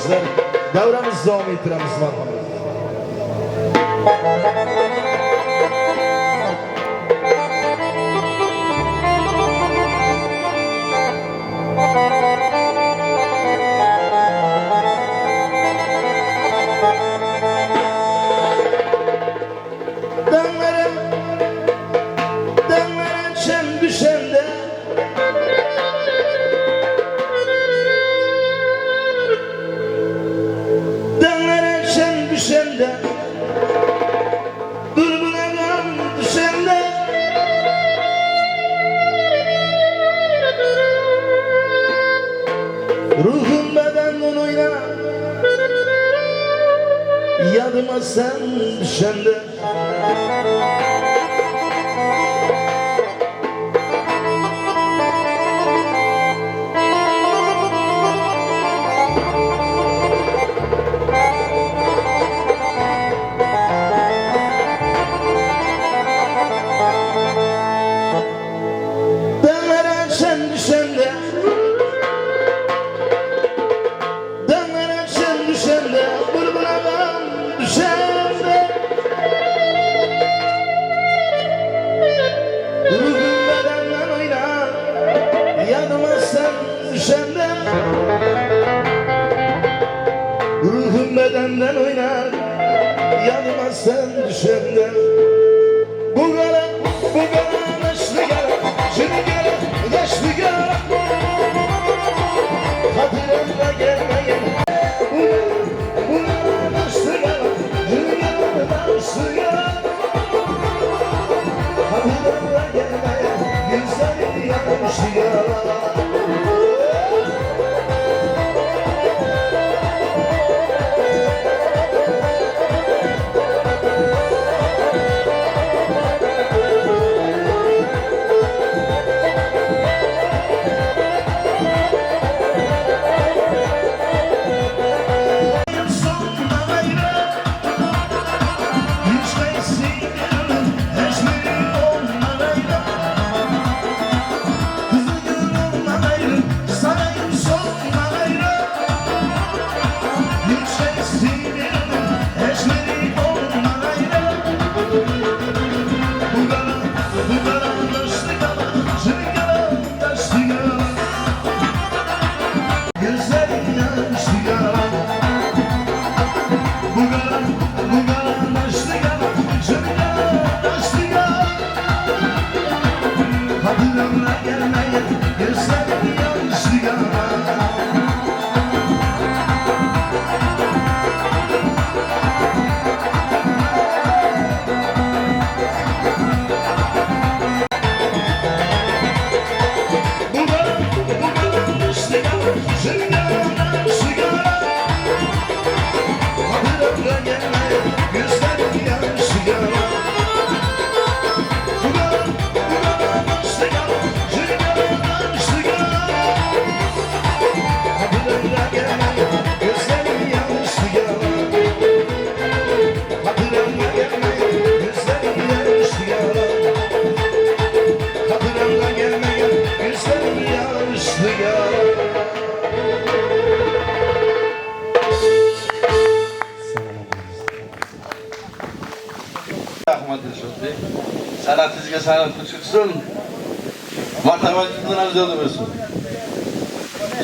qolasizlar. Davramizni davom ettiramiz marhamat. Ruhum bedenden oynar, yadıma sen düşende. Dönmeden sen düşende, dönmeden sen düşende, bulbuladan düşende. Ruhum bedenden oynar, yadıma sen düşende. Ruhum bedenden oynar, yadıma sen düşende. Bu gara yaşlı gara, şimdi gara yaşlı gara. Hatırımda gelmeyin. Bu gara yaşlı gara, şimdi gara yaşlı gara. Hatırımda gelmeyin, yüzleri yanmış gara. Sanatınızga sanatni chiqsin. Martabangizni afzal bo'lsin.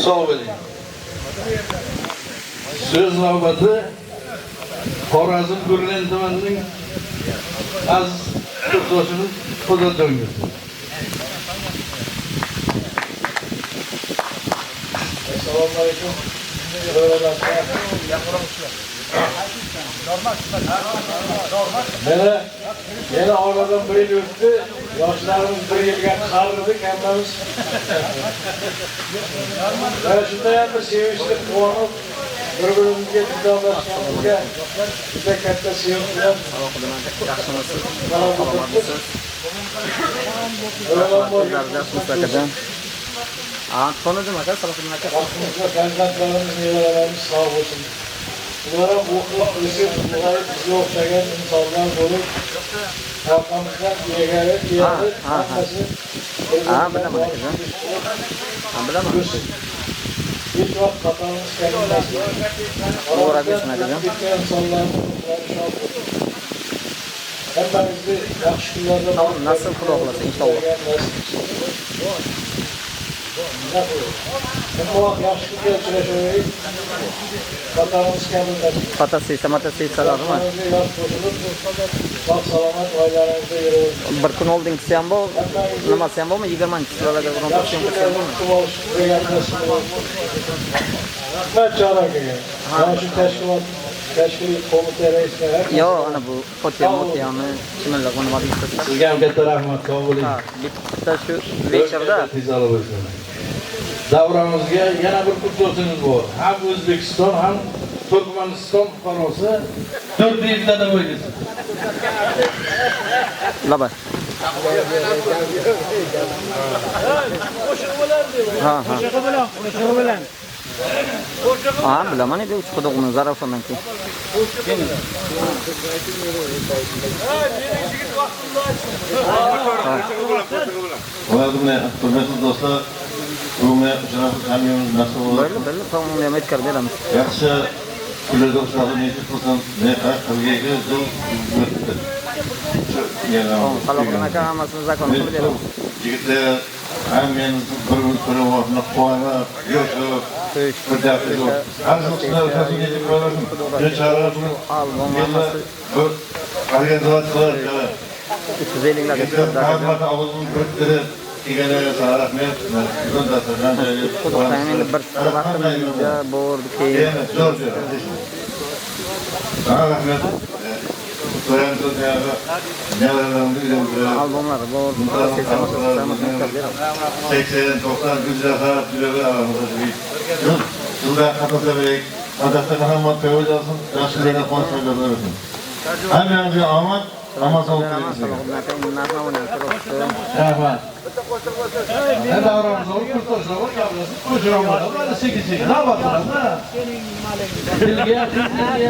Sog' bo'ling. So'z navbati Xorazm Gurlen tumanining aziz yurtdoshimiz Qo'zatjonga. Assalomu alaykum. Yana oradan bir yil o'tdi, yoshlarimiz bir yilga qaridi, kammamiz. Mana shunda ham bir sevinchli quvonib, bir-birimizga diydorlashganimizga juda katta sevinch bilan Tanıdım aka, salakın aka. Farzandlarimiz, nevalarimiz sağ olsun. Bunlara o'qib, o'sib, ulg'ayib, bizga o'xshagan insonlar bo'lib, orqamizdan ilgari, hammasi bilaman aka. Bilaman. hiç vaqt xatomiz kelmasin. Uğraşmışsın akajon. Ketgan insonlarni hammamizni yaxshi kunlarda Tamam, nasıl Xudo xohlasa inshaalloh. Alloh yaxshi kunga uchrashaylik. Xatomiz kelmasin. Fotosessiya saladimi? Sog' salomat oilalaringizda yurib. Bir kun oldingisi ham bor, nimasi ham bormi? 20-chilarga urintirishim ham bormi? Rahmat Jon akaga. Mana shu tashkiliy qo'mita raisiga. Yo, ana bu fotoyami, chimirlar nima deysiz? Sizga ham katta rahmat, sog' bo'ling. Ha, bitta shu večerda Tezala bo'lsin. Davramizga yana bir kursimiz bor. Ham O'zbekiston, ham Turkmaniston fuqarosi 4 yilda bo'ldi. Laba. Ha. Ha, bilaman edi, uch quduqni Zarafshondan keyin. Hurmatli do'stlar, bugungi uchrashuv hamyonimiz nasib bo'ldi. Bildi, tamam ham aytib beramiz. Yaxshi kunlarda uchrashib nechta qilsam, qilgayga zo'r o'tdi. Salomat aka, hammasini zakon qilib beramiz. Yigitlar hamyonimiz bir-biri orasida quvonib, yo'shib, bir daftar yo'q. Arzuslar o'tkazib ketib qo'yardim. Bechalarni Albomasi organizatsiyalar 350 lar Hamma avozini biriktirib, egalariga sara rahmat. Bugun dasturdan quduqdan endi bir vaqtimizga bordi keyin. zo'r. Sara rahmat. So'yam so'zlarga Albomlar bor, fotosessiya 80-90 güzraha biloga aramizda. Shunda qatnashib, adashda hamma to'yib olsin, yaxshilarga qonishga bersin. Hammangizga omad, omad sog'lik. Rahmat. Endi davramizda o'rtoqlar bor, gaplashib ko'chiraman. Mana sekin-sekin navbatlarni.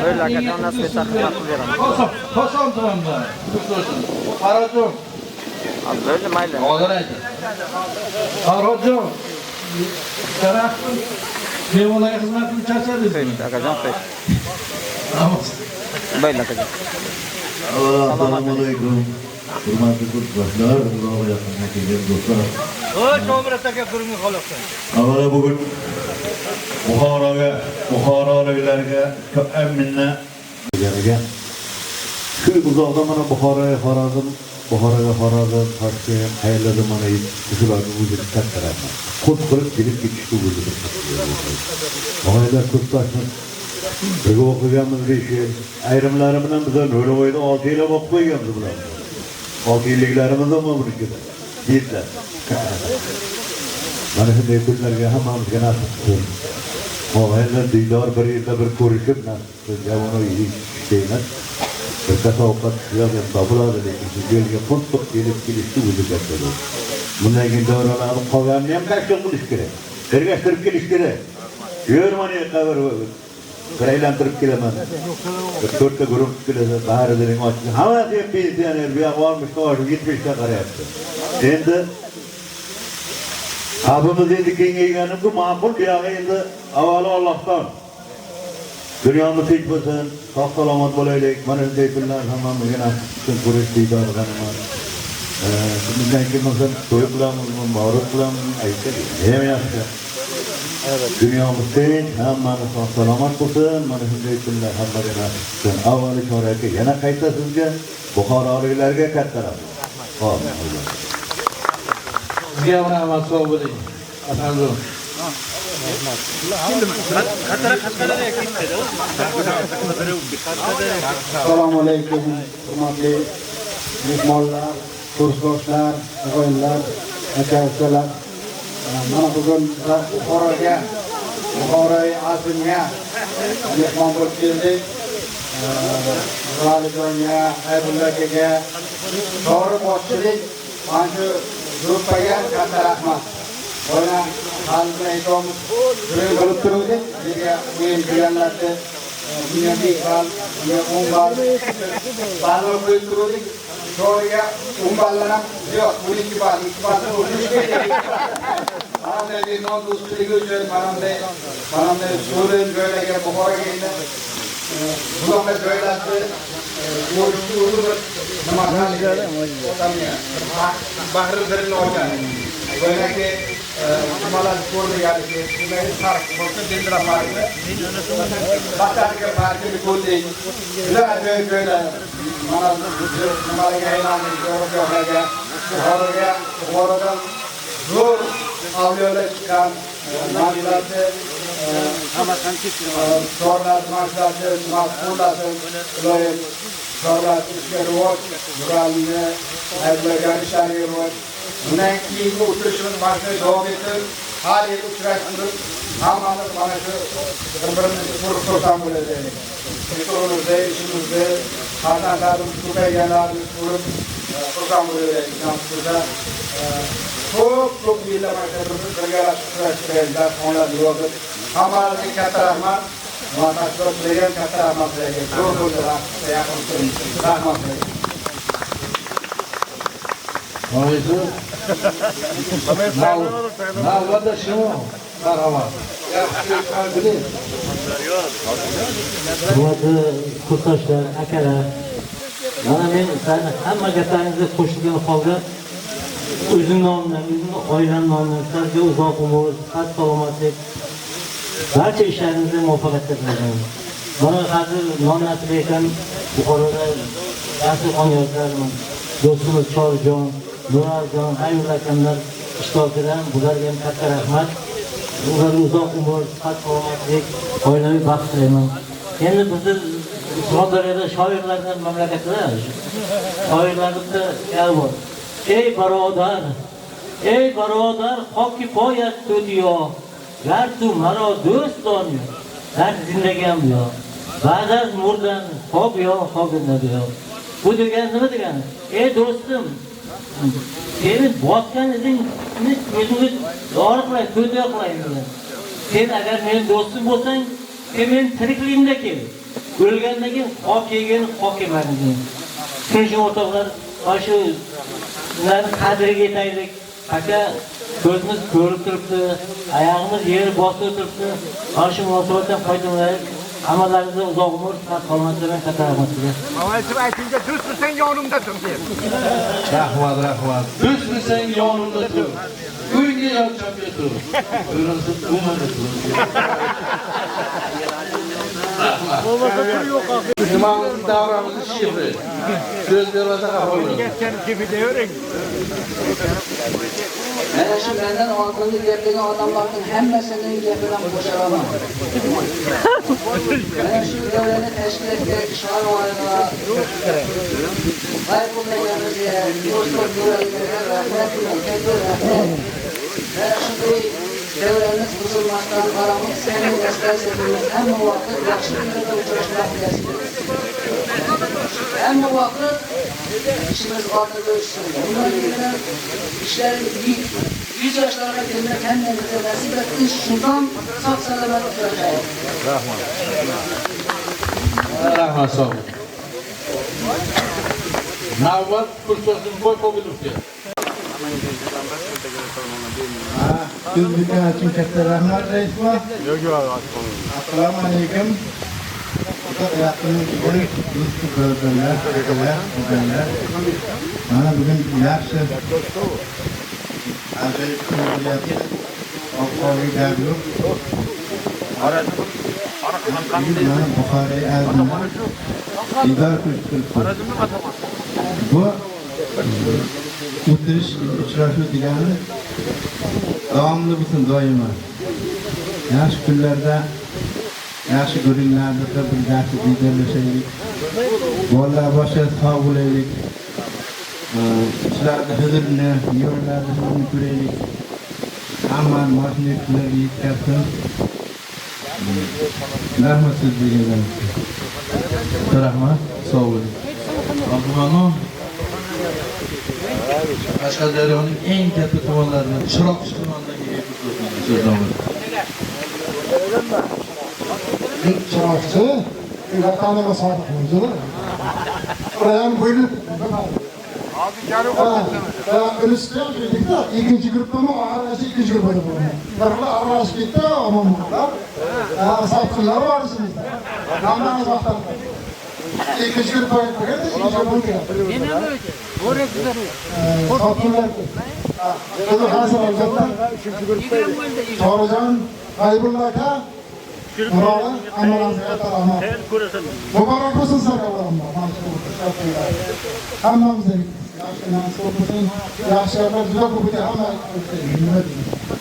Böyle akajon nasib etsa xizmat qilib beramiz. Koson tumandan. Ko'rsin. Qarajon. Böyle mayli. Hozir ayting. Qarajon. Taraf mehmonlarga xizmat qilib charchadingiz. Akajon qo'y. Namoz. Böyle akajon. Assalomu alaykum. Hurmatli do'stlar, Allohga yaqinga kelgan do'stlar. Shomurat aka ko'ringan xaloqsan. Avvalo bugun Buxoroliklarga ko'p minnat berganiga. Shu uzoqda mana Buxoroga Xorazm, Toshkent, qayerlarda mana shularni o'zini katta rahmat. Ko'p qilib kelib ketishdi o'zi. Oilalar ko'p tashib birga o'qiganmiz 5 yil. Ayrimlari bilan biz No'lovoyda 6 yil o'qib qo'yganmiz bular. 6 yilliklarimiz ham buniki. Yetlar. Mana shunday kunlarga hammamizga nasib qilsin. Oilalar diydor bir yilda bir ko'rishib, javono ishlaymiz. Bir tasavvuf qilgan topiladi, lekin shu yerga qo'shib kelishdi o'zi katta. Bundan keyin davralarni qolganini ham qashqir qilish kerak. Ergashtirib kelish kerak. Yo'rmani qabr aylantirib kelaman. Bir to'rtta guruh keladi, barining ochdi. Hammasi ham pensioner, bu yoq olmuş, 70 ta qarayapti. Endi abimiz endi kengayganim bu ma'qul, bu yoq endi avvalo Allohdan. Dunyomiz tinch bo'lsin, sog' salomat bo'laylik. Mana shunday kunlar hammamizga nasib qilsin, ko'rishdik organimiz. Bundan keyin bo'lsa to'y qilamiz, ma'ruf qilamiz, aytdik. Ham yaxshi. Dunyomiz tinch, hammamiz sog' salomat bo'lsin. Mana shunday kunlar hammaga nasib qilsin. Avvalo chorakka yana qayta sizga, Buxoroliklarga katta rahmat. Amin. Sizga ham rahmat, sog' bo'ling. Asalom. Assalomu alaykum, hurmatli mehmonlar, kursdoshlar, o'g'illar, aka-ukalar. Mana bugun Buxoroga, Azimga mehmon bo'lib keldik. Valijonga, Xayrulla akaga, to'g'ri boshchilik, mana shu gruppaga katta rahmat. Ona halkla aytamiz, shuni bilib turuvdik. Bizga men deganlarni bunga bal, bunga 10 bal qo'yib turuvdik. Sho'rga 10 ballar ham yo'q, 12 bal, 2 bal qo'yish kerak. Manamdagi non do'stligi uchun manamday so'rin joylarga Buxoroga endi bunaqa joylarni ko'rishni o'zi bir nima bahri dilini ochadi. Go'yoki nimalar ko'rmaganligi, bunday farq bo'lsa dildira farqi. Baxtlarga farqini ko'rdik. Juda ajoyib joylar. Mana nimalarga aylandik, joylarga, Buxorodan zo'r avliyolar chiqqan mashhurlarni chorlar mashhurlarni maqbullasin iloyim chorlar ishga rivoj muralni ayblagan ishlariga rivoj bundan keyingi o'tirishimiz mana shunday davom etib har yil uchrashib hammamiz mana shu bir-birimizni ko'rib xursand bo'ladi. Sektorimizda ishimizda farzandlarimiz ko'payganlarimiz ko'rib xursand bo'ladi. Çok yıllar başladık, birgalikda onlarni yozib, hammalarga katta rahmat. Muvaffaqiyat bergan katta rahmat bergan. Zo'r bo'ldi, yaqin turing. Rahmat bergan. Oydu. Navbada shu marhamat. Hurmatli kursdoshlar, akalar. Mana men sizlarni hamma gaplaringizni qo'shilgan holda o'zim nomimdan, o'zim oilam nomidan sizlarga uzoq umr, sihat, salomatlik, barcha ishlaringizda muvaffaqiyat tilayman. Mana hozir non nasib ekan Buxoroda dasturxon yozganman. Do'stimiz Chorjon, Nuraljon, Ayul akamlar ishtirokida bularga ham katta rahmat. Ularga uzoq umr, sihat, salomatlik, oilaviy baxt tilayman. Endi bizni Surxondaryoda shoirlardan mamlakatlar, shoirlarlikda gal bor. Ey barodar, hoki poyat to'diyo, gar tu maro do'st doniyo, dar zindagim yo, ba'zan murdan xo'p yo, xo'binda yo. Bu degan nima degani? Ey do'stim, seni bosgan izingni o'zingga dori qilay, to'diyo qilay degan. Sen agar mening do'stim bo'lsang, sen men tirikligimda kel. O'lgandan keyin xo'p yegan, xo'p yemading. Shuning o'rtoqlar, shu ularni qadriga yetaylik. Aka ko'zimiz ko'rib turibdi, oyog'imiz yer bosib turibdi. Mana shu munosabatdan foydalanib, hamalaringizga uzoq umr, sihat, salomatlik bilan katta rahmat sizlarga. Avvalchi aytingda do'st bo'lsang yonimda tur deb. Rahmat. Do'st bo'lsang yonimda tur. Uyga yolchab tur. O'rinsiz umrda tur. Nima davramiz shifri. So'z bermasa xafa bo'ladi. Mana shu mendan oldingi gapirgan odamlarning hammasining gapidan qo'shilaman. Mana shu davlatni tashkil etgan ishonuvchilar, g'aybullalarga, do'stlarga rahmat bilan mana shunday davlatimiz buzilmasdan qaramiz, sening dastasimiz hamma vaqt yaxshi kunlarda uchrashmoqdasiz. Hamma vaqt ishimiz ortida o'tsin. Bundan ishlar 100 yoshlarga kelgan hammamizga nasib etsin. Shundan sog' salomat uchrashaylik. Rahmat sog' bo'ling. Navbat kursdoshim Boyqobilovga. Sizga uchun katta rahmat raislar. Assalomu alaykum. Mana bugun yaxshi ajoyib kun bo'lyapti. Oqqo'li daryo. Mana Buxoriy azmi idor qilib bu o'tirish uchrashuv degani davomli bo'lsin doimo. Yaxshi kunlarda yaxshi ko'ringlarda bir yaxshi diydorlashaylik. Bolalar boshqa sog' bo'laylik. Sizlarni huzurni, yo'llarni huzurni ko'raylik. Hamma mashinalarga yetkazsin. Rahmat sizlarga. Rahmat, sog' bo'ling. Abdumano Qashqadaryoning eng katta tumanlaridan Chiroqchi tumanidagi so'znomi. Chiroqchi, vataniga sodiq bo'ldi. Ular ham bo'lib Hristiyan şeylikte ikinci grupta mı arası ikinci grupta mı? Birle arası gitti ama bunlar. Sapkınlar var içimizde. Namdan baktan. İkinci grupta gitmedi, ikinci grupta gitmedi. Yine mi öyle? Oraya güzel. Sapkınlar. Kızı hazır olacaklar. Çağıracağım. Aybullah'a. Muralı, Allah'ın ziyarete rahmet. Mübarek olsun sarılarımda. Hammamıza gittik. Yaşlarlar juda ko'p edi, hamma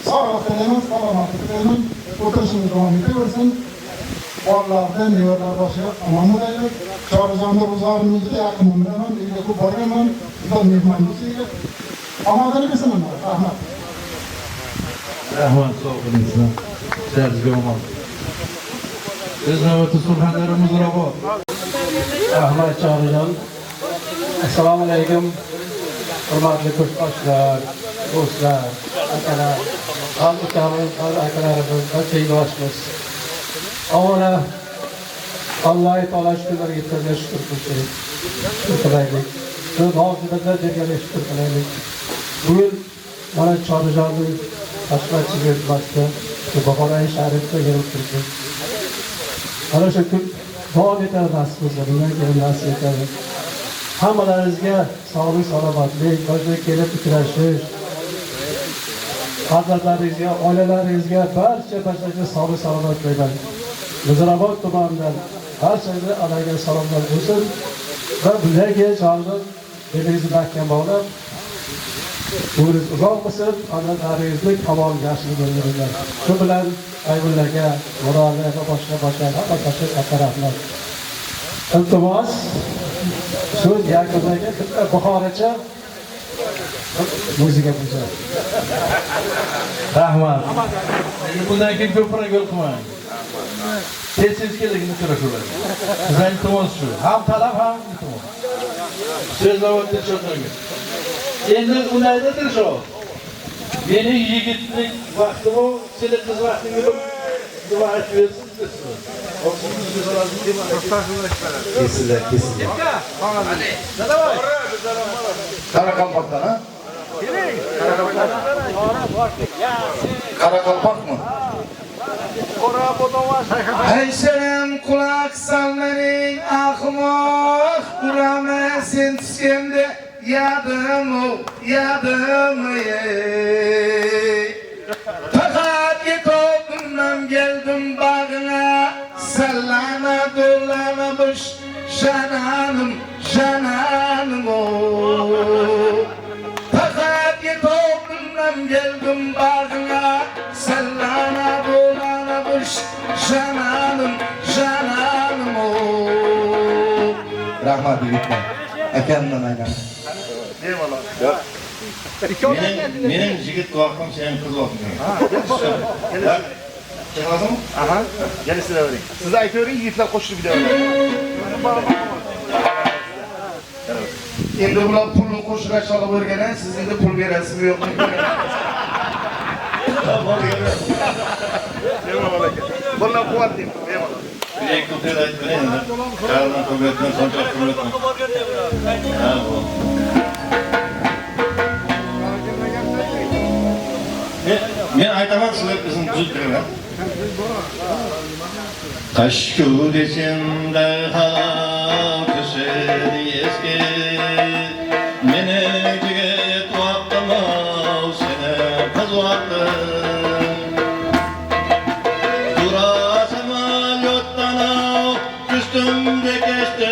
sog'lik tilaymiz, salomatlik tilaymiz. O'tirishimiz davom etaversin. Bolalardan, nevarlar boshiga omon bo'laylik. Chorajonni ro'zg'orimizga yaqinman bilaman, uyga ko'p borganman. Juda mehmondo'st yigit. Omadini bersin. Rahmat. Rahmat, sog' bo'linglar. Sizlarga omon. Biz navbatda surxondaryomiz Rabot. Ahmad Chog'jon. Assalomu alaykum. Hurmatli kursdoshlar, do'stlar, akalar, akalarimiz, tengdoshimiz. Avvalo Alloh taolo shukrlarga yetkazgan shukr qilishlik. Shukr qilaylik. Shu hozirda bergan shukr qilaylik. Bugun mana Chorjonning tashqarisiga o'tmasda, shu Buxoroy shahrida yurib turibmiz. Ana shu kun davom etadi nasib bo'lsa, bundan keyin nasib etadi. Hammalaringizga sog'lik, salomatlik, o'zbek kelib uchrashish, farzandlaringizga, oilalaringizga barchaga sog'lik, salomat tilayman. Muzrabot tomonidan barchaga alayga salomlar bo'lsin va bundan keyin chog'da belingizni mahkam bog'lab, umringiz uzoq bo'lsin, farzandlaringizni kamol yaxshilik bo'linglar. Shu bilan Aybullaga, Murolga va boshqa hamma rahmat. Iltimos shu yakunlaga Buxorocha muzika bo'lsa. Rahmat. Bundan keyin ko'proq yo'l qilmang. Tez keling uchrashuvlar. Sizning iltimos shu. Ham talab, ham iltimos. So'zlar o'tdi cho'tlarga. Endi undaydir shu. Meni yigitlik vaqti bu, seni qiz vaqting yo'q. Duo etversiz. Kesinler. Karakalpak'tan ha? Karakalpak mı? Hey senem kulak salmenin ahmak Kurame sen tüskende yadım Fakat yetobundan geldim bağına Sallana dolanamış şananım o Fakat yetobundan geldim bağına Sallana dolanamış şananım o Rahmat gitme. Ekemden aynen. Eyvallah. Benim jigit korkum senin kız olsun. Çıkmasın mı? Aha. Gel size vereyim. Size aytıyorum yiğitler koştu bir de öyle. Endi bular pulni qo'shib solib o'rgana, sizning de pul berasizmi yo'qmi? Bemalol aka. Bular quvvat deb, bemalol. Lekin aytib bering. Qardan ko'rgan soncha ko'rgan. Ha, bu. Men aytaman sizlar bizni tuzdiringlar. Qaşku desimde halkısı eski Meni jigit vaqtımı seni kız vaqtım Durasımı yottana üstümde geçti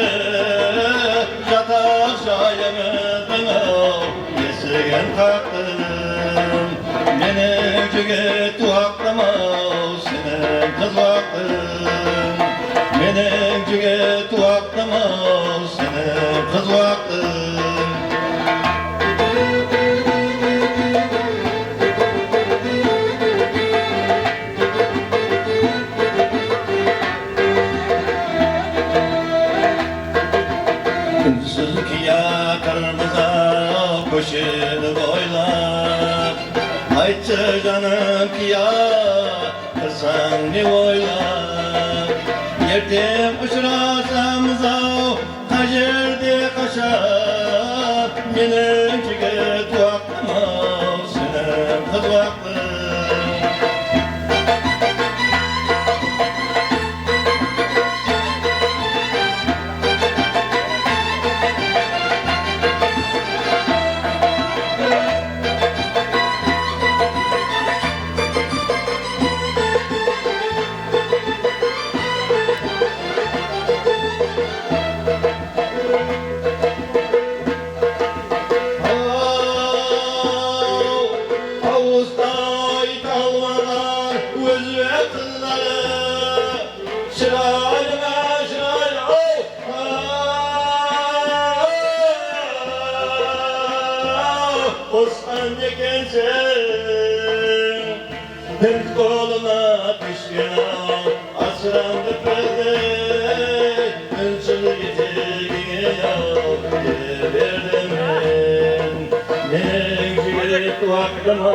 Yatak sayemedine yesigen kalktım Meni jigit vaqtımı seni kız vaqtım Mening jigit vaqtımı seni kız vaqtım Ünsüz kiya kırmızı koşun boylab Aytçı canım kiya kırsan ne oylab Yerdim uçurasam zav, kajerdi kaşar Mening jigit vaqtim sening qiz vaqtim. Bir koluna düşkün asrandı perde Önçül getirgine yok verdim ben Mening jigit vaqtıma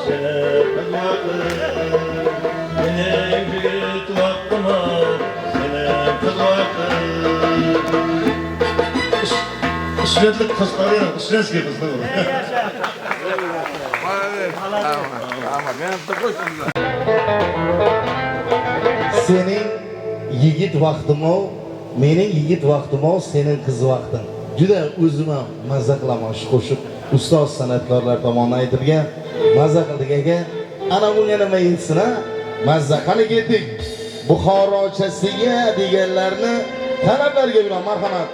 seni kız vaqtım Mening jigit vaqtıma seni kız vaqtım Üstünetlik kızları ya, üstünetlik kızları Sening yigit vaqtim o, mening yigit vaqtim o, sening qiz vaqting. Juda o'zim ham mazza qilaman shu qo'shiq. Ustoz san'atkorlar tomonidan aytilgan, mazza qildik aka. Ana bunga nima yetsin ha? Mazza qani ketdik. Buxorochasiga deganlarni talablarga bilan marhamat.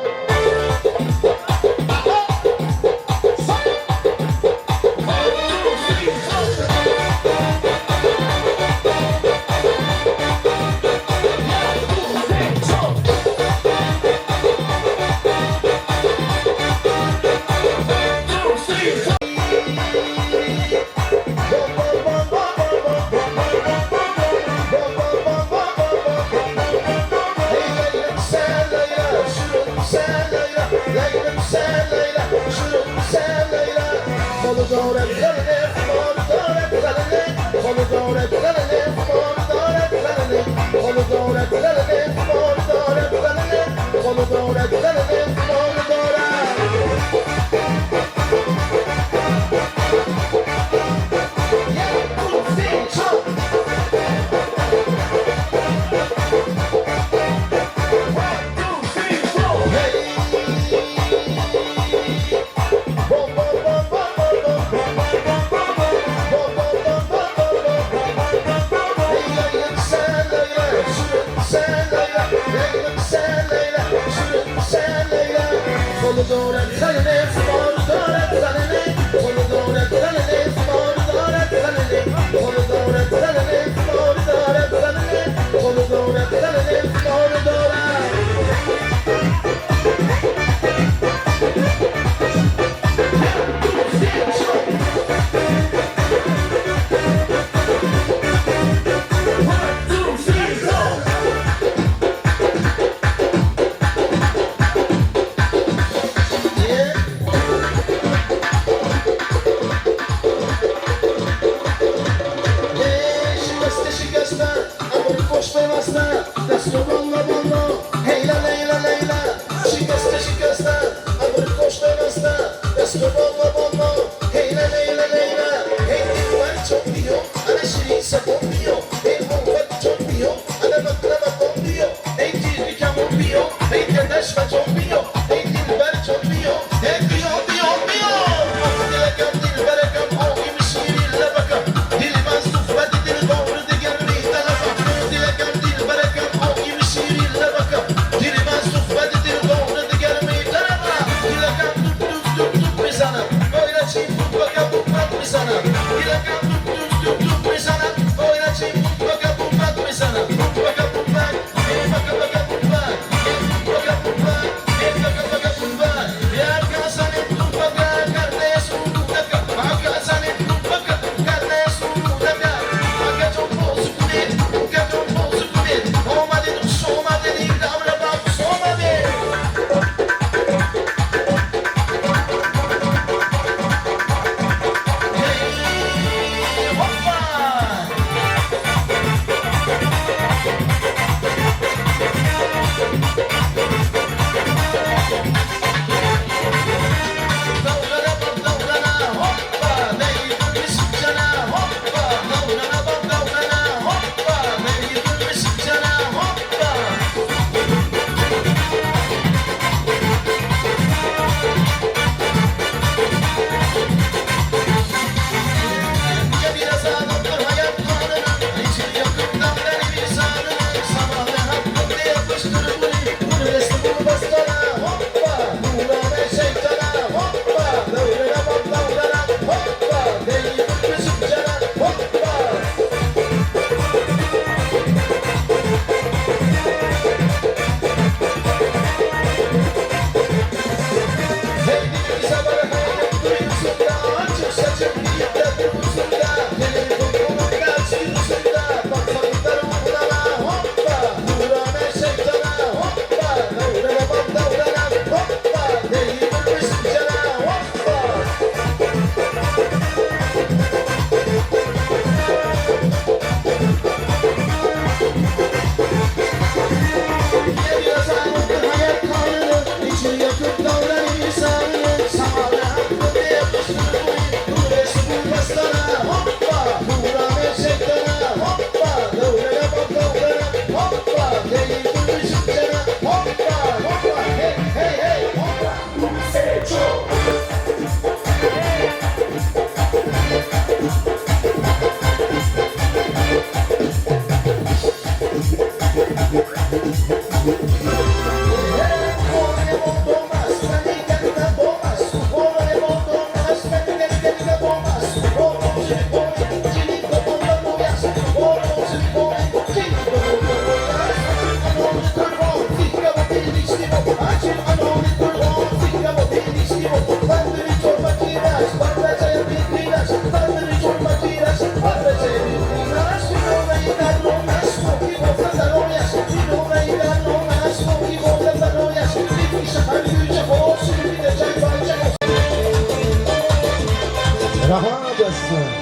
bo'lsin.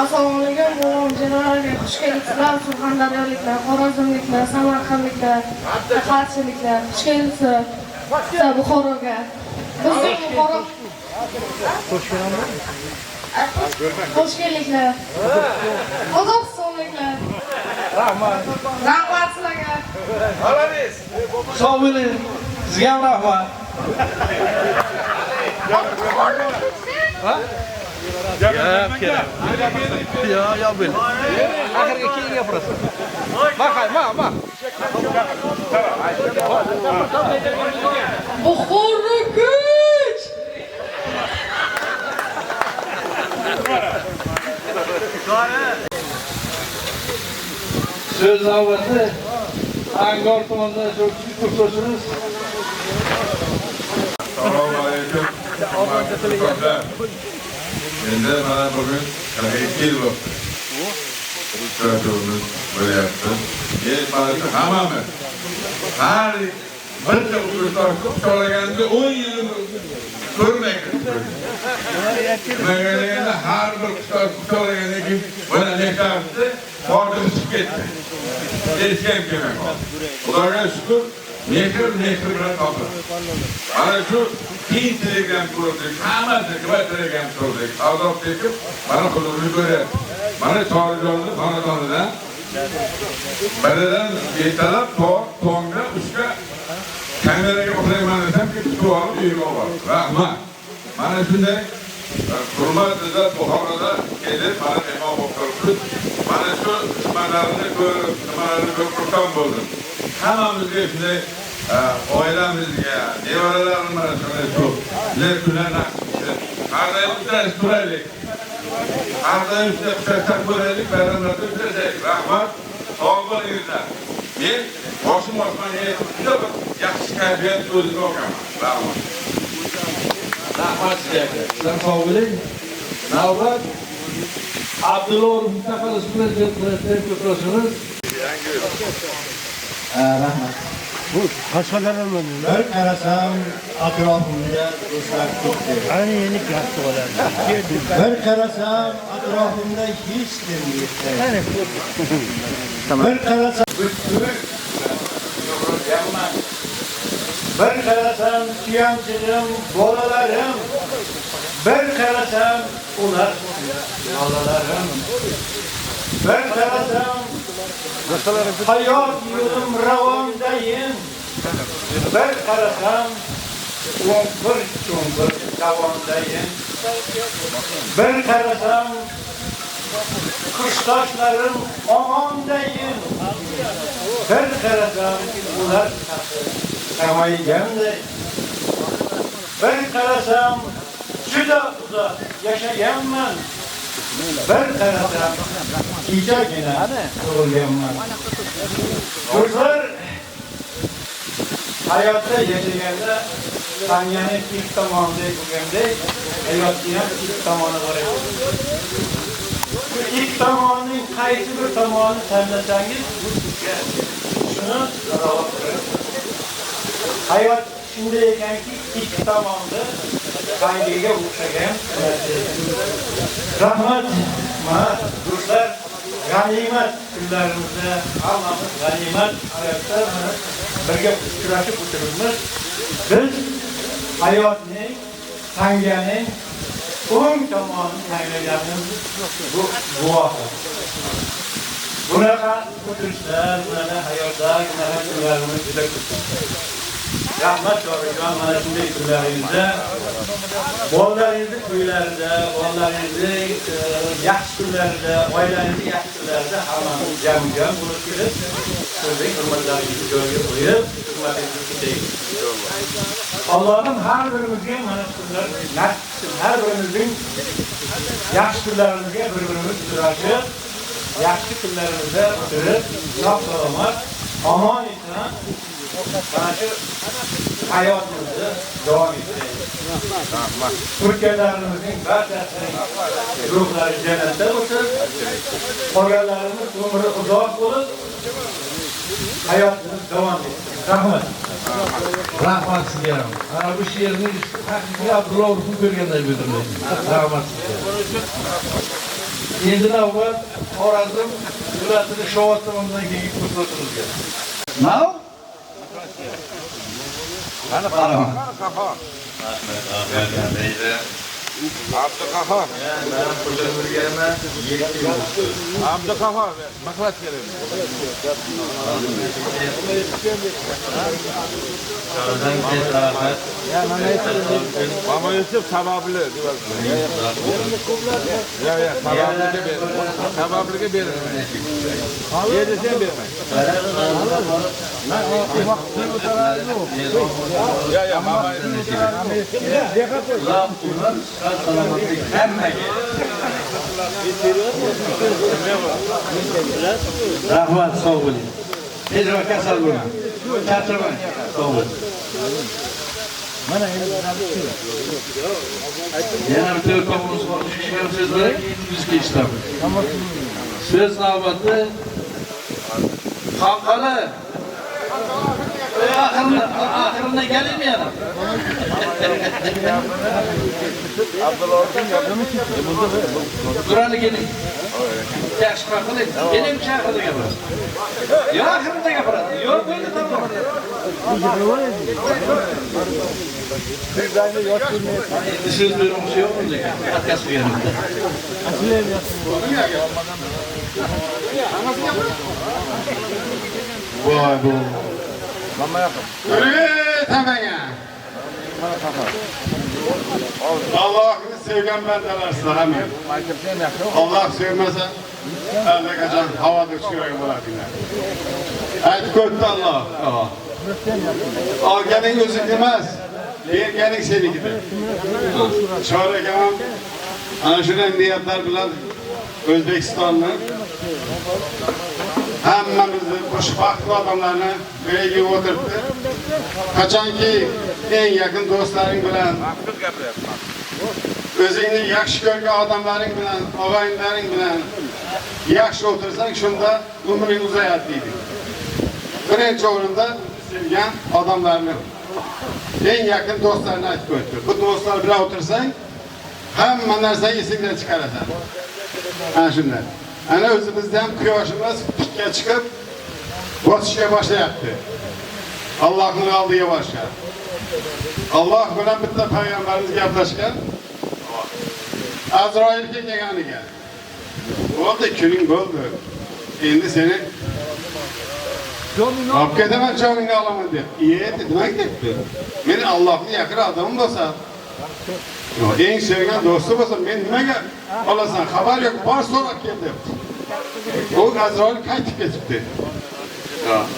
Assalomu alaykum, muhojirlarga xush kelibsizlar. Surxondaryoliklar, Xorazmliklar, Samarqandliklar, Qarshiliklar, xush kelibsizlar. Buxoroga. Bizning Buxoro. Xush kelibsizlar. Qozog'istonliklar. Rahmat. Rahmat sizlarga. Olamiz. Sog' bo'ling. Sizga ham rahmat. Ha? Ya bil. Akhirga keyin gapirasan. Ma. Buxoro kuch. Söz navbati Angor tumanida shu kursdoshimiz. Assalomu alaykum. Endi mana bugun 42 yil bo'ldi. Uchrashuvimiz bo'lyapti. Mana shu hammamiz har bitta uchrashuv to'laganda 10 yil ko'rmaydi. Nimaga har bir uchrashuv to'lagandan keyin mana nechtasi bordim chiqib ketdi. Hech kim kelmadi. Xudoga shukr, mehr bilan topdi. Mana shu qiyinchilik ham ko'rdik, hammasi qiyinchilik ham ko'rdik. Azob chekib, mana huzurni ko'ryapti. Mana Chorjonni xonadonidan biridan ertalab tongda uchga kameraga uxlayman desam, tutib olib uyga olib. Rahmat. Mana shunday hurmatli Buxoroda kelib, mana mehmon bo'lib turibsiz. Mana shu nimalarni ko'rib xursand bo'ldim. Hammamizga shunday oilamizga, nevaralarim mana shunday shu kunlar nasib etsin. Har doim uchrashib turaylik. Har doim shunday uchrashib turaylik, bayramlarda uchrashaylik. Rahmat, sog' bo'linglar. Men boshim osmonga yetib, juda bir yaxshi kayfiyat o'zimga olganman. Rahmat. Rahmat sizlarga. Sizlar sog' bo'ling. Navbat Abdulloh Mustaqil prezident kursdoshimiz. Rahmat. Bu qashqadaryodan bir qarasam atrofimda do'stlar ko'p. Ana endi katta bo'ladi. Bir qarasam atrofimda hech kim yo'q. Bir qarasam bir qarasam suyanchilim, bolalarim. Bir qarasam ular bolalarim. Bir qarasam hayot yo'lim ravondayin. Bir qarasam cho'ng'ir davondayin. Bir qarasam kursdoshlarim omondayin. Bir qarasam ular kamayganday. Bir qarasam juda uzoq yashaganman. Bir qarasam kechagina tug'ilganman. Do'stlar, hayotda yashaganda tanganing ikki tomonidek bo'lgandek, hayotning ham ikki tomoni bor ekan. Bu ikki tomonning qaysi bir tomonini tanlasangiz, shuni ravo ko'ring. Hayot shunday ekanki, ikki tomonni tangiga o'xshagan. Rahmat. Mana do'stlar, g'animat kunlarimizda hammamiz g'animat hayotda birga uchrashib o'tiribmiz. Biz hayotning, tanganing o'ng tomonini tanlaganimiz bu guvohi. Bunaqa o'tirishlar, bunaqa hayotda kunlarimiz juda ko'p. Rahmat Chorjon, mana shunday kunlaringizda, bolalaringizni to'ylarida, bolalaringizni yaxshi kunlarida, oilangizni yaxshi kunlarida hammamiz jam-jam bo'lib kelib, sizning hurmatlaringizni joyiga qo'yib, xizmatingizni kutaylik. Allohim har birimizga mana shu kunlar nasib qilsin. Har birimizning yaxshi kunlarimizga bir-birimiz uchrashib, yaxshi kunlarimizda o'tirib, sog' salomat, omon eson mana shu hayotimizni davom ettiraylik. O'tganlarimizning barchasining ruhlari jannatda bo'lsin. Qolganlarimiz umri uzoq bo'lib, hayotimiz davom etsin. Rahmat. Rahmat sizga ham. Ana bu she'rni haqiqiy Abdulla Urfni ko'rganday bildirmaydi. Rahmat sizga. Endi navbat Xorazm viloyatini Shovot tomonidan kelgan ko'rsatilgan. Now? Ana qaraman. Abdulqahhor. Abdulqahhor, maqlat kerak. Mama Yusuf sababli deyapti. Ya, sababliga berin. Yerda sen bermang. Ya, mama Rahmat, sağ olun. Tezroq kasal bo'lmang. Charchamang. Sağ olun. Mana endi yana bir telefonimiz bor. Shishgan so'zlar yuzga eshitamiz. So'z navbati Xonqali. Axirida kelingmi yana? Durani keling. Yaxshi qiling. Keling chaqirdi gapiradi. Yo axirida gapiradi. Yo bo'ldi tamom. Siz bermoqchi yo'qmi lekin arkasi berimda. Voy bu. Tamaga. Allah'ını sevgen bendeler hamı. Allah sevmese kaçan havada uçuyor buladine. Hadi kötü Allah. Al gelin gözü demez. Bir gelin seni gider. Çağrı kamam. Ana şuradan niyetler bilen Özbekistanlı. Hammamizni xushbaxt odamlarni birga o'tiribdi. Qachonki eng yaqin do'stlaring bilan o'zingni yaxshi ko'rgan odamlaring bilan, og'aynilaring bilan yaxshi o'tirsang, shunda umring uzayadi deydi. Birinchi o'rinda sevgan odamlarni, eng yaqin do'stlarni aytib o'tdi. Bu do'stlar bilan o'tirsang, hamma narsa esingdan chiqarasan. Ana shunday. Ana o'zimizda ham quyoshimiz pikka chiqib, botishga boshlayapti. Allohning oldiga boshqa. Alloh bilan bitta payg'ambarimiz gaplashgan. Azroilga kelganiga. Bo'ldi, kuning bo'ldi. Endi seni olib ketaman, joningni olaman deb. Nimaga debdi? Men Allohning yaqin odamim bo'lsa, eng sevgan do'sti bo'lsa, men nimaga olasan? Xabar yo'q, bor so'rab kel debdi. O Azroil qaytib ketibdi.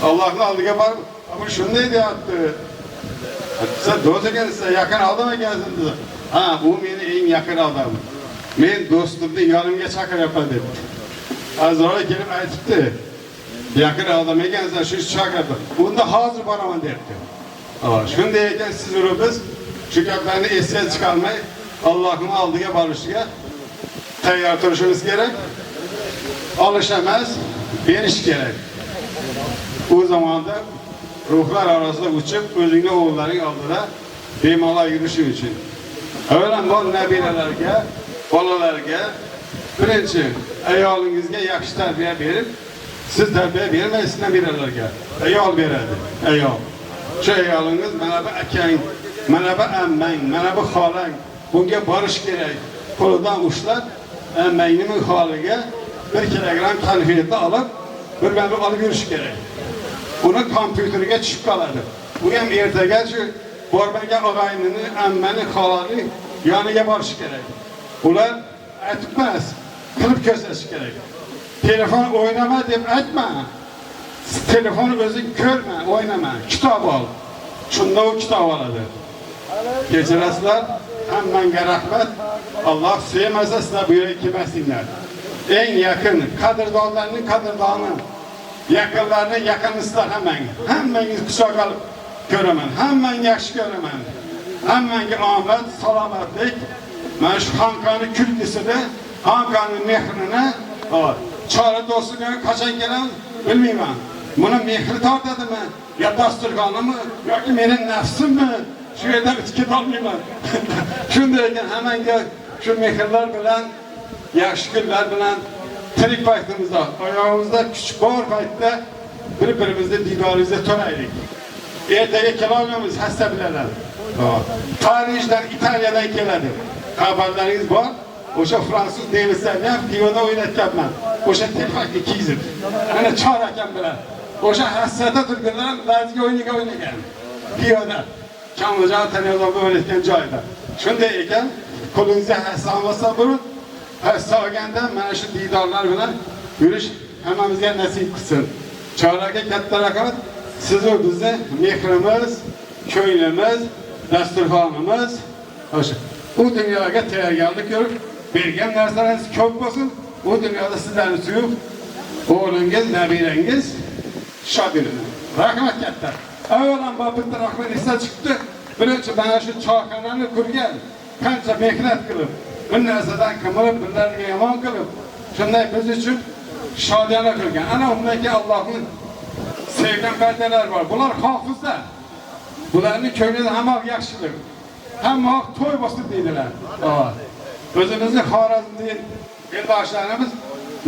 Allohning oldiga borib, "Bu shunday deyapti. Sen do'st ekansan, yaqin odam ekansan" dedi. "Ha, bu meni eng yaqin odamim. Men do'stimni yonimga chaqiryapman" dedi. Azroil kelib aytibdi. "Yaqin odam ekansan, shu chaqirdi. Unda hozir boraman" dedi. Shunday ekan siz biz shu gaplarni esga chiqarmay Allohning oldiga borishga tayyor turishimiz kerak. Olish emas, berish kerak. O zamanda ruhlar arasında uçup o'zingni o'g'illaring oldida bemalol yurishi uchun. Avvalambor nabiralarga, bolalarga, birinchi ayolingizga yaxshi tarbiya berib, siz tarbiya bermaysiz nabiralarga. Ayol beradi. Ayol. Shu ayolingiz mana bu akang, mana bu ammang, mana bu xolang, bunga borish kerak. Qo'lidan ushlab, ammangning holiga 1 kilogram konfetni olib, bir olib yurish kerak. Uni kompyuterga tushib qoladi. Bu ham ertagacha bormagan og'aynini, ammani, xolani yoniga borish kerak. Ular aytmas, qilib ko'rsatish kerak. Telefon o'ynama deb aytma. Telefonni o'zing ko'rma, o'ynama, kitob ol. Shunda u kitob oladi. Kechirasizlar, hammanga rahmat. Alloh sevmasa sizlar bu yerga kelmasinglar. Eng yaqin qadrdonlarning qadrdoni, yaqinlarni yaqinisizlar hammangiz quchoq olib ko'raman, hammangni yaxshi ko'raman. Hammangga omad, salomatlik, mana shu xonqoni kulgisida, xonqoni mehrini, chora do'stiga qachon kelam bilmayman. Buni mehri tortadimi? Ya dasturxonimi? Yoki mening nafsimmi? Shu yerdan o'tib olmayman. Shunday ekan hammaga shu mehrlar bilan, yaxshi kunlar bilan tirik paytimizda, oyog'imizda kuch bor paytda bir-birimizni didoringizga to'laylik. Ertaga kelolmaymiz hasta bilanlar. Parijdan, Italiyadan keladi. Xabarlaringiz bor? O'sha fransuz devislarni ham piyoda o'ynatganman. O'sha telefakni kiyizib. Mana Chor akam bilan. O'sha hasrata turganlar lazga o'ynagan. Piyoda. Kamoljon Taniyozovni o'ynatgan joyda. Shunday ekan, qo'lingizga hassa olmasa burun, hassa olganda mana shu didorlar bilan yurish hammamizga nasib qilsin. Chor aka katta rahmat. Siz va bizni mehrimiz, ko'nglimiz, dasturxonimiz, o'sha u dunyoga tayyorgarlik ko'rib bergan narsalaringiz ko'p bo'lsin. U dunyoda sizlarni suyib, o'g'lingiz, nabirangiz shod bo'lsin. Rahmat katta. Avvalambor bitta rahmat esa chiqdi. Birinchi mana shu choyxonani qurgan, qancha mehnat qilib, bir narsadan qimirib, birlarga yomon qilib, shunday biz uchun shodiyona qilgan. Ana undan keyin Allohning sevgan bandalar bor. Bular hofizlar. Bularning ko'nglida hamma yaxshilik. Hamma to'y bosib deydilar. O'zimizni Xorazmda eldoshlarimiz,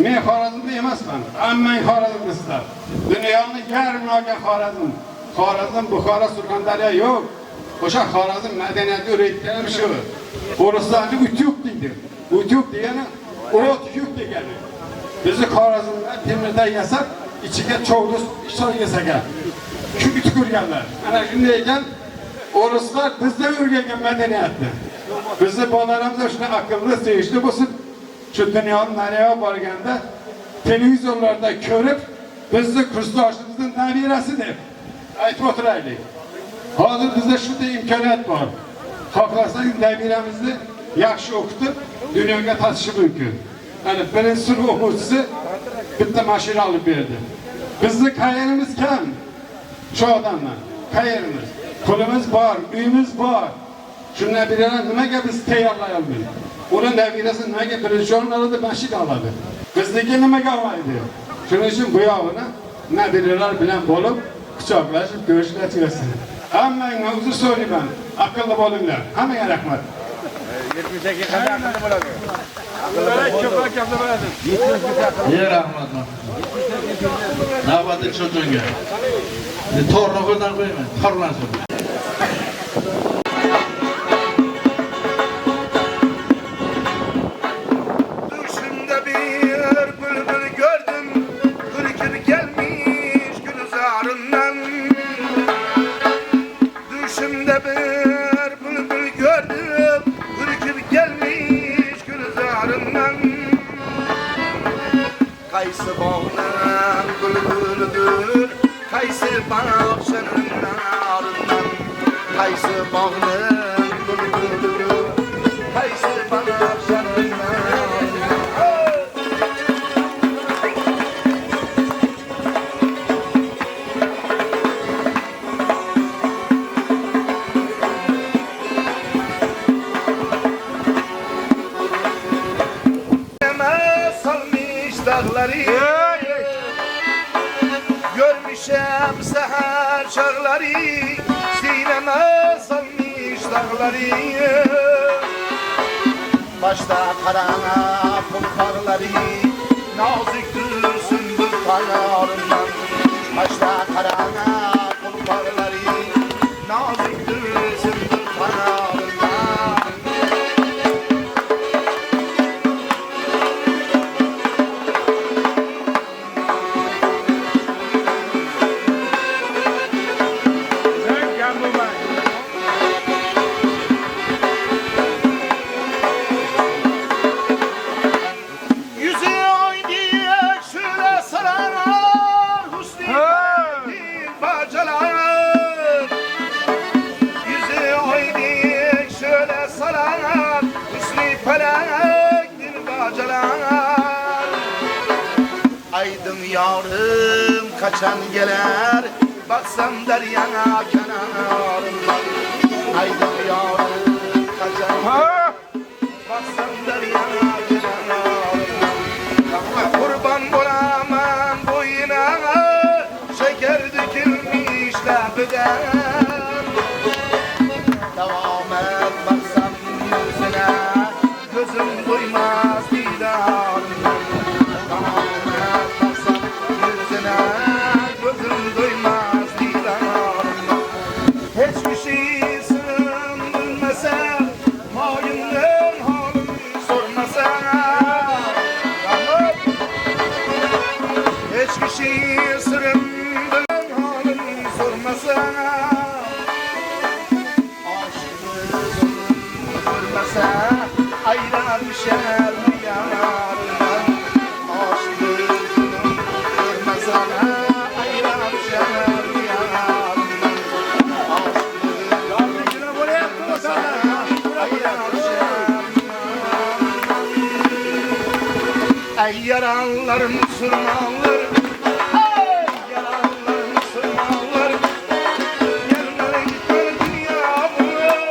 men Xorazmda emasman. Hammang Xorazmdasizlar. Dunyoni yarmi olgan Xorazm. Xorazm, Buxoro, Surxondaryo yo'q. O'sha Xorazm madaniyati o'rayotganim shu. O'rislarni utyuk deydi. Utyuk degani o't yuk degani. Bizni Xorazmda temirdan yasab, ichiga cho'g'di ishon yasagan. Kuyib ko'rganlar. Ana shunday ekan, o'rislar bizda o'rgangan madaniyatni. Bizni bolalarimiz shuna aqlli, sevishli bo'lsin. Shu dunyoning nariyoq borganda televizorlarda ko'rib, bizni kursdoshimizning nabirasi deb aytib o'tiraylik. Hozir bizda shunday imkoniyat bor. Xohlasangiz nabiramizni yaxshi o'qitib, dunyoga tashishi mumkin. Ana birinchi sinf o'quvchisi bitta mashina olib berdi. Bizni qayerimiz kam? Shu odamlar. Qayerimiz? Pulimiz bor, uyimiz bor. Shu nabiralar nimaga biz tayyorlay olmaymiz? Uni nabirasi nimaga birinchi o'rinlarda mashina oladi? Bizniki nimaga olmaydi? Shuning uchun bu yog'ini nabiralar bilan bo'lib, quchoqlashib, ko'rishlashsin. Hammangga uzr so'rayman. Aqlli bo'linglar. Hammaga rahmat. 70 daqiqada aqlli bo'ladi. Ko'proq gaplar bo'ladi. Rahmat. Navbatda cho'tonga. To'g'ri qo'ydan qo'yman. Xorlansin. Düşümde bir bülbül gördüm, ürküp gelmiş gülzarından. Düşümde bir bülbül gördüm, ürküp gelmiş gülzarından. Kaysı bağının bülbülüdür, kaysı bahçenin narından. Kaysı bağının bülbülüdür, kaysı bahçenin narından. Dağları görmüşem seher çağları, sineme salmış dağları. Başta karana kumparları, naziktir sümbül payarından. Başta karana kumparları, naziktir sümbül payarından. Aydın yarım kaçan gelir, baksam deryana kenarından. Aydın yarım kaçan gelir, baksam deryana kenarından. Kurban bulamam boyuna, kalbiden devam et baksam yüzüne gözüm duymaz didarından devam et baksam yüzüne gözüm duymaz didarından hiçbir şey sığındırmasa mayından halimi sormasa hiçbir şey sırımdan halimi sormasa ayran düşer mi yarından aşkı zulüm görmesene ayran düşer mi yarından aşkı zulüm görmesene ayran düşer ey yaranlar Müslümanlar ey yaranlar Müslümanlar gelmene gitmene dünya buluyor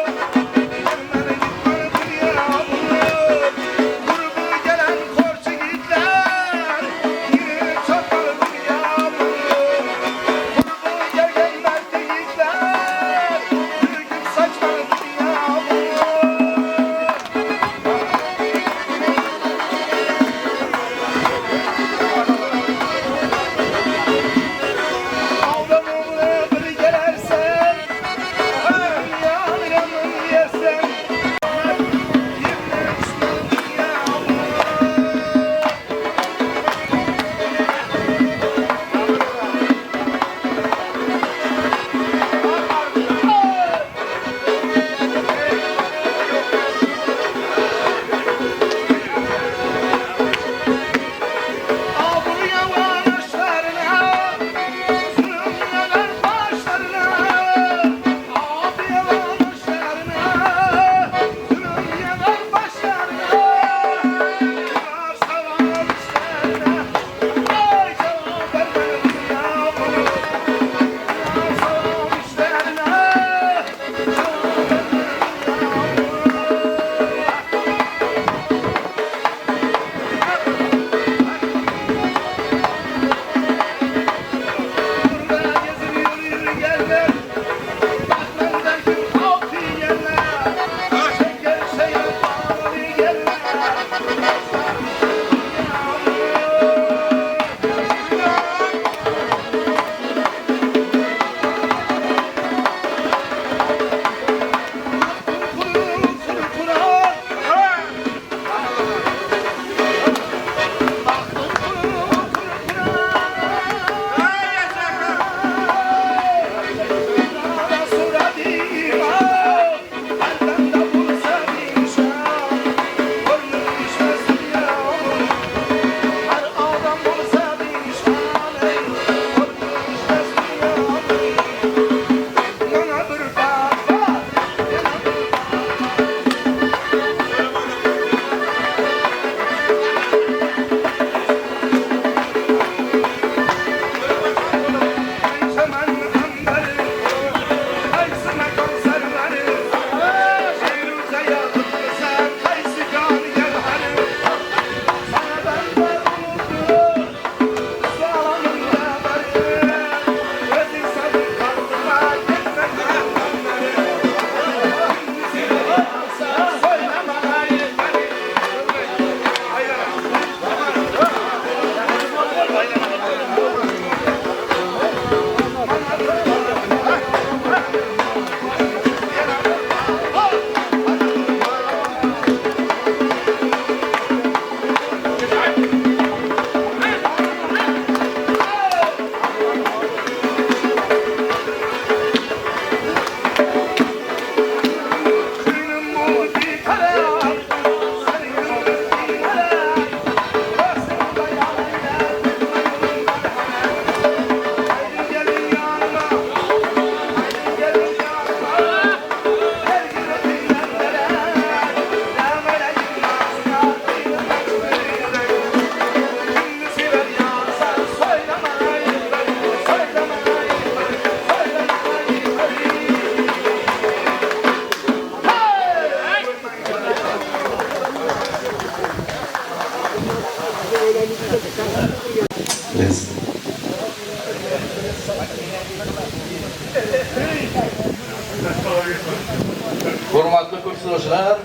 Hurmatli kursdoshlar,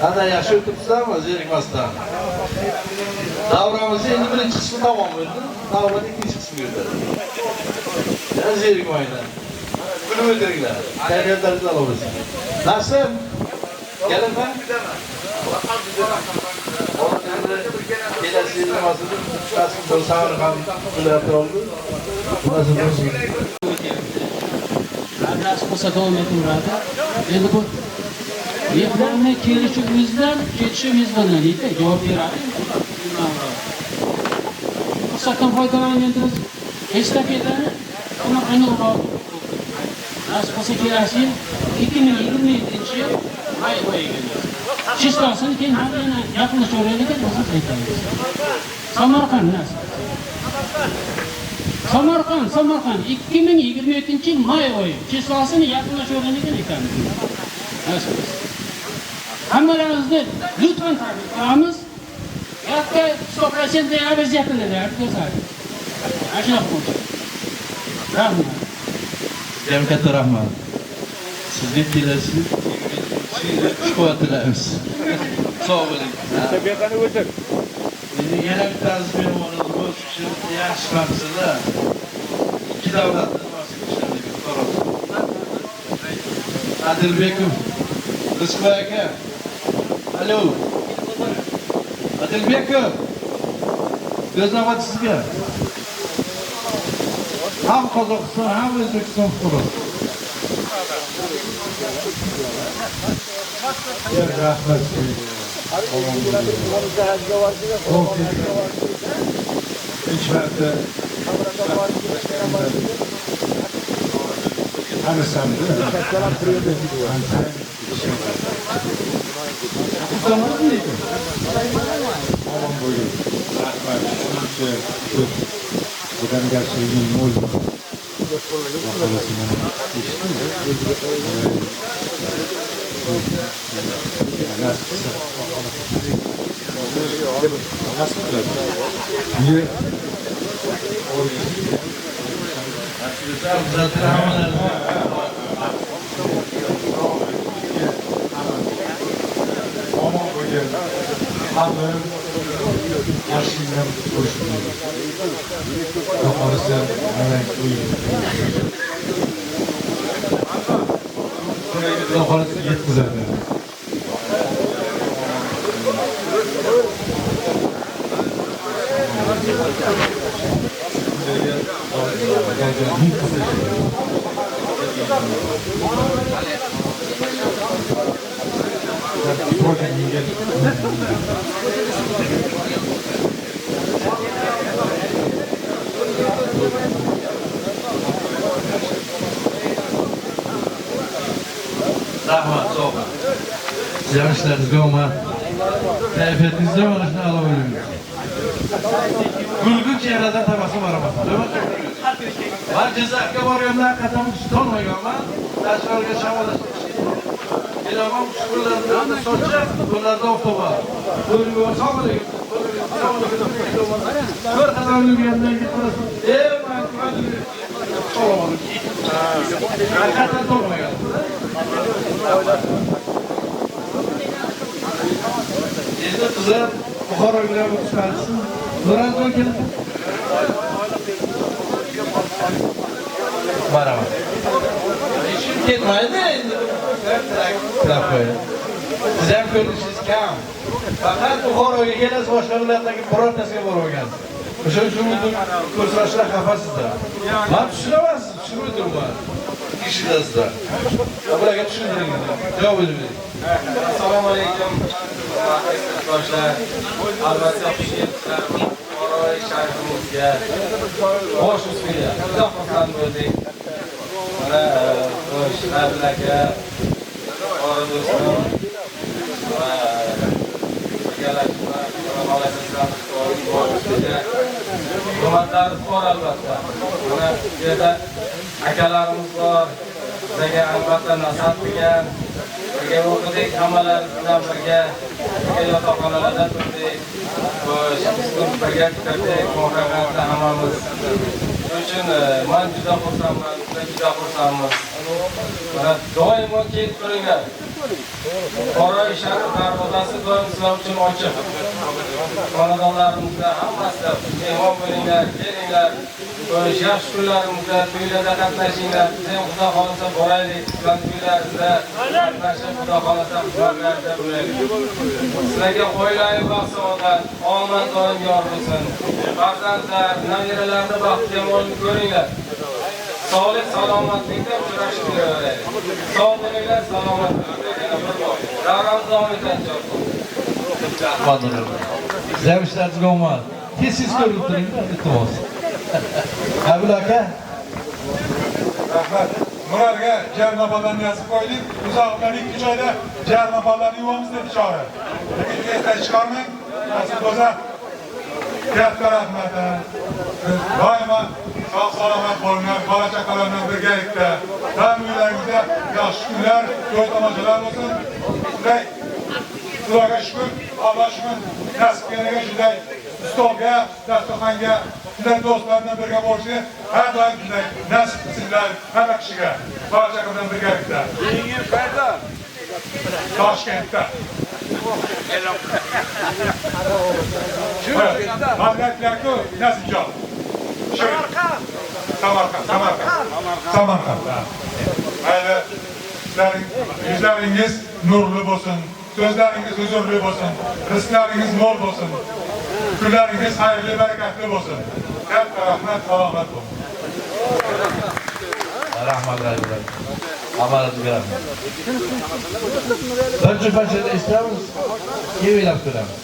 qanday yaxshi o'tiribsizlarmi zerikmasdan? Davramizni endi birinchi qismi tamom bo'ldi. Davrat ikkinchi qismi o'tadi. Yana zerikmanglar. Kulib o'tiringlar. Kayfiyatlaringiz a'lo bo'lsin. Nasim, kelinman. Kelasi yil nimasida kasb bo'lsa ham qilyapti oldi. Nasib bo'lsin. Nasib bo'lsa davom etaveradi. Endi bu mehmonni kelishi o'zidan, ketishi mezbondan deydi, javob beradi. Fursatdan foydalangandirsiz. Estafetani bunaqangi uradi. Nasib bo'lsa kelasi yil 2027-yil may oyiga. Chistosini keyin ham yana yaqinlashaveraylik deb aytamiz. Samarqand nasib. Samarqand 2027-yil may oyi. Chistosini yaqinlashaveraylik deb aytamiz. Nasib. Hammalarimizni lutfan tabrik qilamiz. Katta 100% aviz yaqinladi, ko'rsatdi. Ashuna bo'ldi. Rahmat. Jam katta rahmat. Sizga kelasi quvvat tilaymiz. Sog' bo'ling. Tabiatni o'tir. Endi yana bittasi mehmonimiz bu kishi yaxshi maqsada ikki davlatni Adilbekov, Rizqboy aka. Alo. Adilbekov. Ko'z navbat sizga. Ham Qozog'iston, ham O'zbekiston fuqarosi. Rahmat. Hech vaqtda hamisamda omon bo'ling. Rahmat. Shuncha ko'p odamgarchilikning mo'l yetkazadi. Rahmat, sağ olun. Sizin işlerinizde olma. Keyfiyetinizde var, işte alabildim. Gülgün çehreden tabası var ama. Değil mi? Var cezakka varıyorlar, katamı tutanmıyor ama. Taşlarga şamalaşmış. İlamam şükürlerinde sonuçta, bunlarda otoba. Bölümü sağ olayım. Kör kadar bir yandan gitmesin. Eyvallah, hadi. Olamadım. Hakikaten olmuyor. Endi qizlar Buxoroga chiqarsin. Nurazjon keldi. Marhamat. Ishim ketmaydi endi. Qilib qo'ying. Siz ham ko'rishingiz kam. Faqat Buxoroga kelasiz, boshqa viloyatlarga birortasiga bormagansiz. O'sha uchun ko'rsatishlar xafasizlar. Men tushunaman, tushunmayman. Ishidasizlar. Bularga tushuntiring. Javob bering. Assalomu alaykum. Yoshlar, albatta xushiyatlar Buxoroy shahrimizga bosh ustiga juda xursand bo'ldik. Mana Nabil aka, qora do'stim va birgalashib olasizlar bosh ustiga hurmatlarimiz bor albatta. Mana bu yerda akalarimiz bor. Bizga albatta nasihat qilgan. Birga o'qidik, hammalar bilan birga yotoqxonalarda turdik, birga kirdik, muhabbatda hammamiz. Shuning uchun men juda xursandman, juda xursandmiz. Mana doimo kelib turinglar. Qora shahar darvozasi doim sizlar uchun ochiq. Xonadonlarimizda hammasida mehmon bo'linglar, kelinglar. Yaxshi kunlarimizda to'ylarda qatnashinglar. Biz ham Xudo xolasa boraylik, sizlar to'ylaringizda qatnashib, Xudo xolasa xizmatlarda bo'laylik. Sizlarga oilaviy baxt saodat, omad doim yor bo'lsin. Farzandlar, nabiralarni baxtli yomonlik ko'ringlar. Sog'lik, salomatlikda uchrashib kelaveraylik. Sog' bo'linglar, salomat bo'linglar. Davron davom etadi. Sizlar ishlaringizga omad. Tez ko'rib turinglar, iltimos. Abul aka. Rahmat. Murarga jarmabalarni yozib qo'ydik. Uzoqdan 2-3 oyda jarmabalarni yuvamiz deb chora. Lekin erta chiqarmang. Nasib bo'lsa katta rahmat. Doimo sog' salomat bo'linglar, bola chaqalar bilan birgalikda. Hamma uylaringizda yaxshi kunlar, to'y tomoshalar bo'lsin. Shunday Xudoga shukr, Alloh shukr, nasib qilganiga shunday stolga, dasturxonga, shunday do'stlar bilan birga bo'lishni har doim shunday nasib qilsinlar hamma kishiga, bola chaqa bilan birgalikda. Yil qayerda? Toshkentda. Mazlatlarku Nasibjon. Samarqand. Mayli, sizlarning yuzlaringiz nurli bo'lsin, so'zlaringiz huzurli bo'lsin, rizqlaringiz mo'l bo'lsin, kunlaringiz xayrli, barakatli bo'lsin. Katta rahmat, salomat bo'lsin. Rahmat ayollar. Amalimizga rahmat. Bir juftachada eshitamiz, keylab ko'ramiz.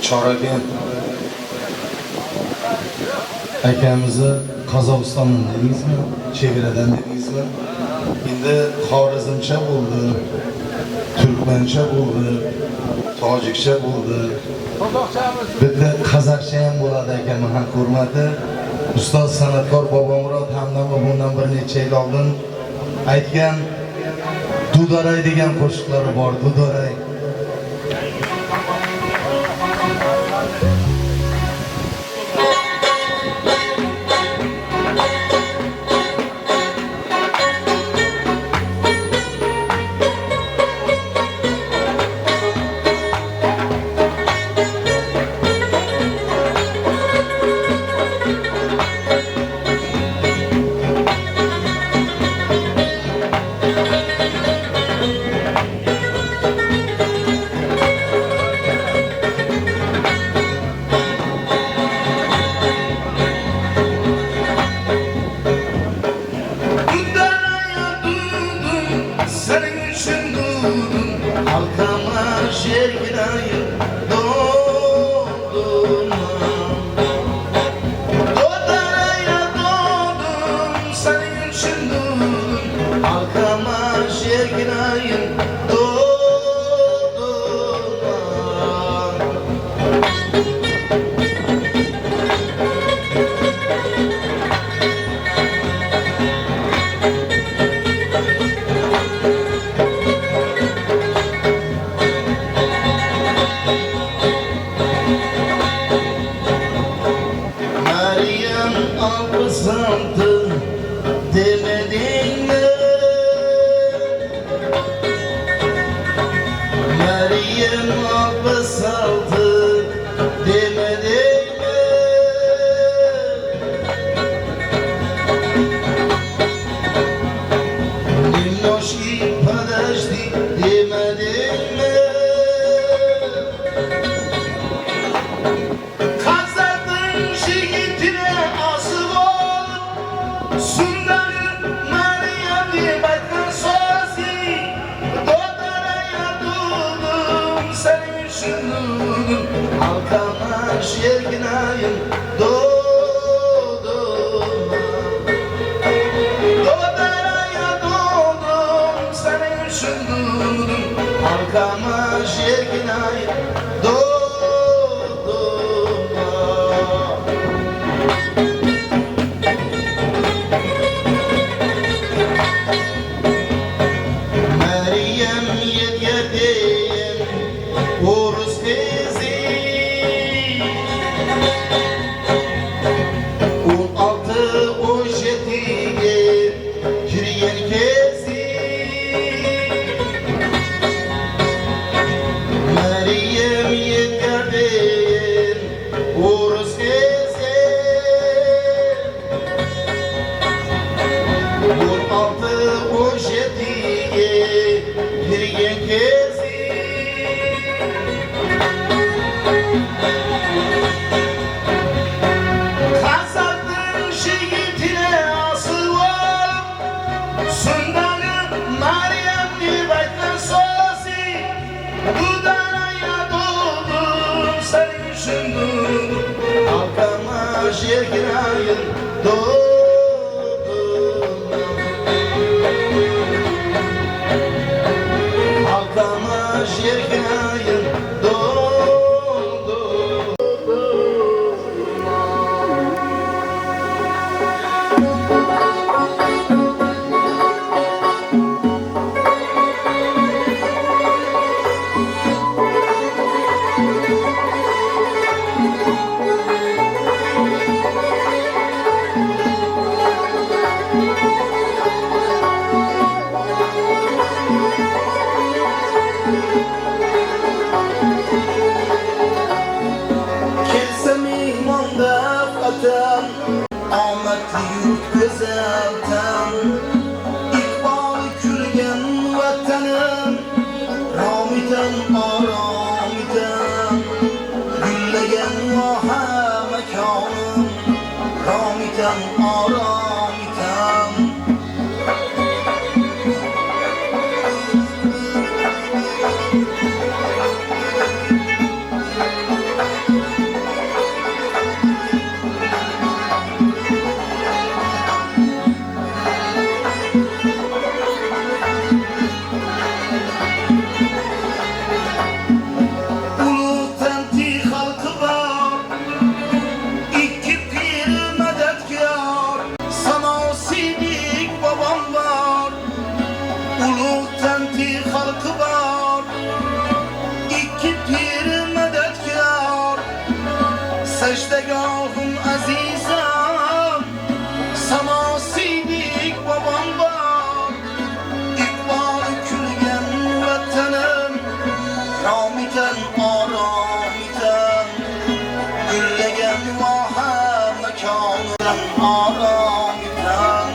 Choragan akamizni Qozog'istondan deymizmi, chegaradan deymizmi? Endi xorazmcha bo'ldi, turkmancha bo'ldi, tojikcha bo'ldi. Bitta qozoqcha ham bo'ladi ekan, men ham ko'rmadi. Ustoz san'atkor Bobomurod Hamdamov bundan bir necha yil oldin aytgan Dudoray degan qo'shiqlari bor, Dudoray. Kazadın şehitine asıl ol. Sundanı Meryem'i bakın sozi. Dodaraya durdum seni düşündüm. Alkamaş yerginayım doğdum. Dodaraya durdum seni düşündüm. Alkamaş yerginayım doğdum. Meryem yediyedim Uruz kızı 16-17'ye Kiryen kezi Meryem yediyedim Uruz kızı 16-17'ye Kiryen kezi Kazadın şehitine asıl ol. Sundanı Meryem'li bekle sozi. Dudaraya doldum seni düşündüm. Alkamaş yerginayın doğdum. Alkamaş yerginayın doğdum. Kelsa mehmonda vatan, omadli yurt go'zaltan. Iqboli kulgan vatanim, romitan oromitan. Gullagan voha makonim, romitan oromitan. Ulug' tanti xalqi bor, ikki pir madadkor, Samosidik bobom bor. Ulug' tanti xalqi bor, ikki pir madadkor, sajdagohim azizam, Samosidik bobom bor. Iqboli kulgan vatanim, romitan oromitan. Gullagan voha makonim, oromitan.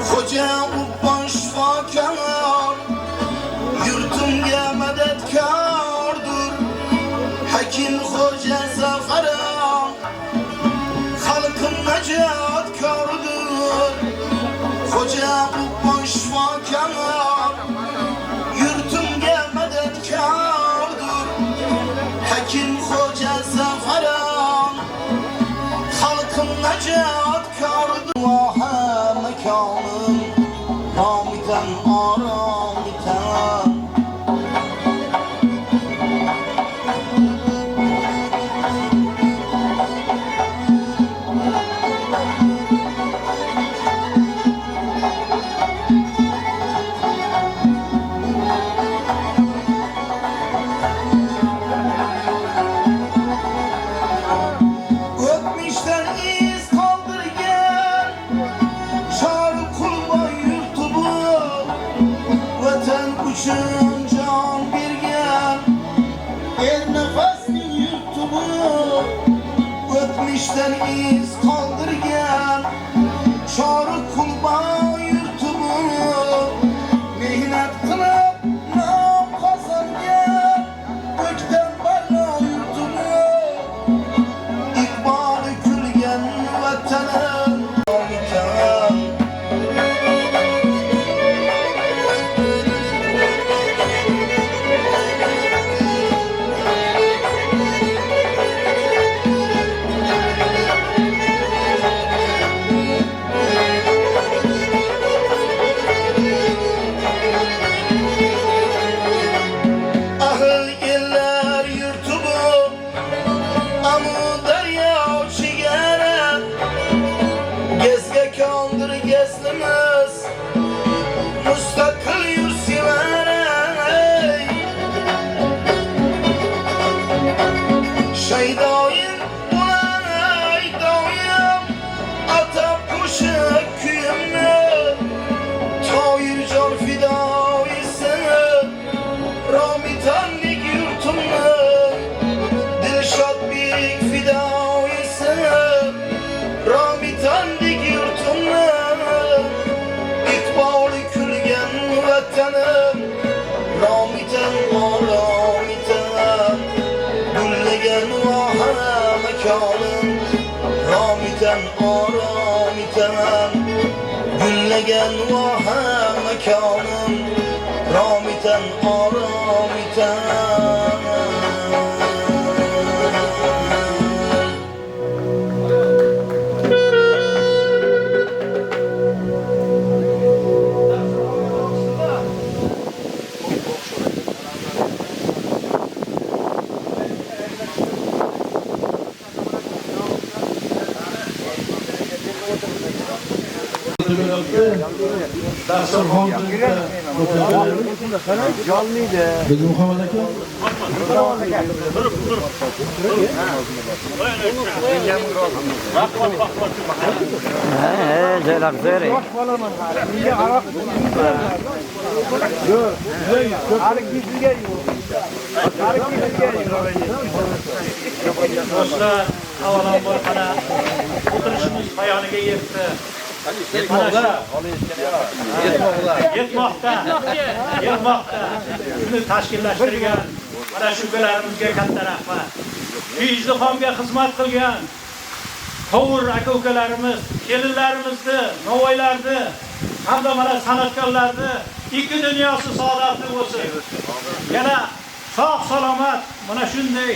Xo'ja Ubbon shifokor, yurtimga madadkordir. Hakim Xo'ja Zafaron, mekonim rom etan orom etaman gullagan voha mekonim rom etan orom etaman Biz Muhammed aka. Joylar zo'r. Do'stlar, avvalambor mana o'tirishimiz poyoniga yetdi. Yetmoqda. Buni tashkillashtirgan mana shu ukalarimizga katta rahmat. Ijtimoiy xizmat qilgan tovur aka-ukalarimiz, kelinlarimizni, novvoylarni, hamda mana san'atkorlarni ikki dunyosi saodatli bo'lsin. Yana sog' salomat mana shunday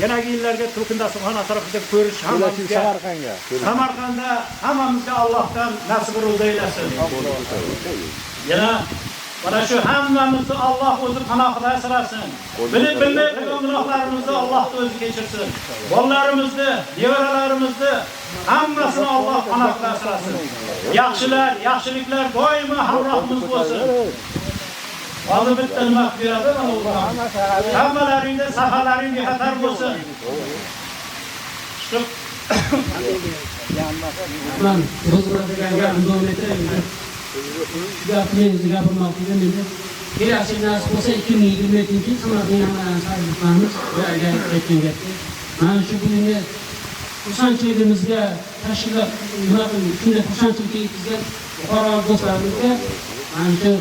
yanagi yillarga Turkunda Subhana tarafida ko'rish hammamizga Samarqandda hammamizga Allohdan nasib bo'ldi eylesin. Yana mana shu hammamizni Alloh o'zi panohida asrasin. Bilib bilmay qilgan gunohlarimizni Alloh o'zi kechirsin. Bolalarimizni, nevaralarimizni hammasini Alloh panohida asrasin. Yaxshilar, yaxshiliklar doimo hamrohimiz bo'lsin. Hozir bitta nima beradi mana Alloh. Hammalaringda safalaringga xatar bo'lsin. Ben Rozman'da davom etayım. Gapingizni gapirmoqchi edim. Kelasi nasib bo'lsa 2027-yil Samarqand sayilamiz joyiga aytgan gapni. Mana shu kunga xursandchiligimizga tashkilot nima qilib shunday xursandchilikka yetkazgan fuqaro do'stlarimizga mana shu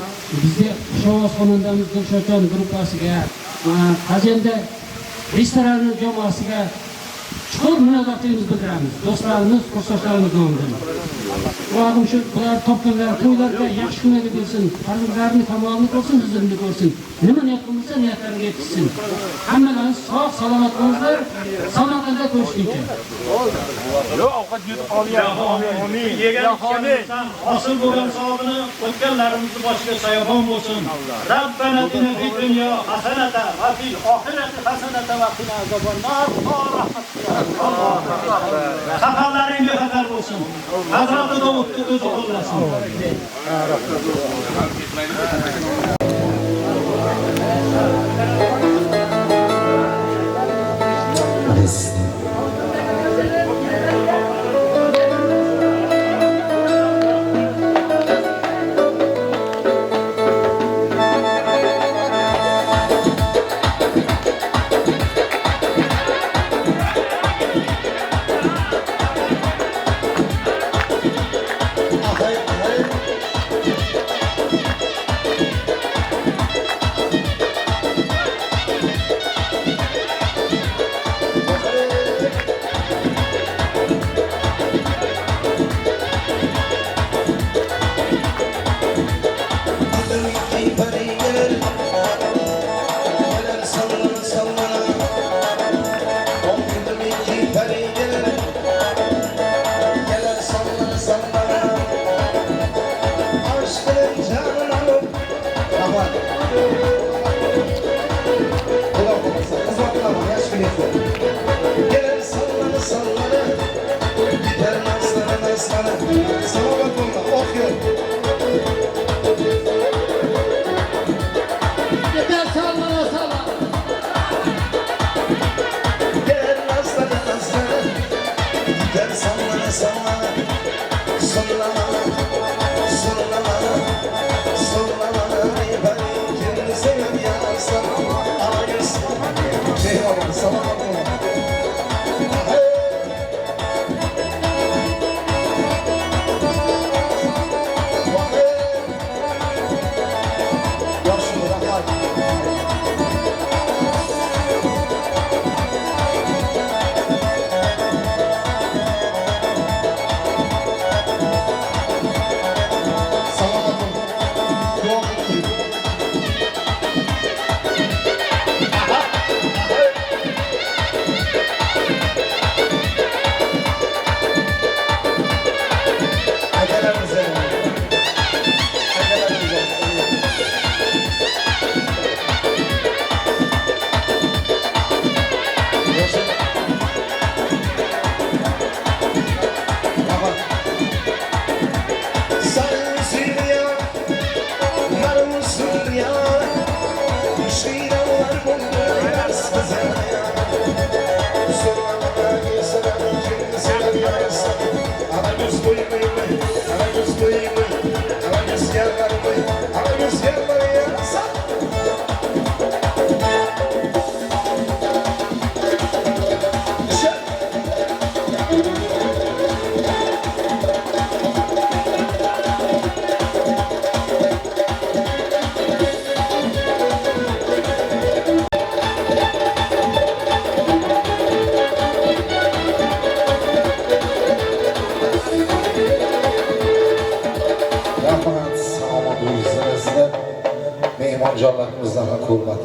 bizga Shovoz xonandamiz Dilshodjon gruppasiga, Qazenda restorani jamoasiga chuqur munosabatimizni bildiramiz. Do'stlarimiz, kursdoshlarimiz nomidan. Allohim shu bular topganlar to'ylarga yaxshi kunlarga bersin, farzandlarini kamolini ko'rsin, huzurni ko'rsin. Nima niyat qilsa niyatlariga yetsin. Hammalarimiz sog' salomat bo'linglar. Samarqandda ko'rishguncha. Yo, ovqat yutib olyapmiz. Amin. Yegan hosil bo'lgan savobini o'tganlarimizni boshiga soyabon bo'lsin. Rabbana atina fid dunya hasanatan va fil oxirati hasanatan va qina azobannar. Safarlaringga xatar bo'lsin. Hazrati Davudni o'zi qo'llasin. Mehmonjonlarimizdan hurmat.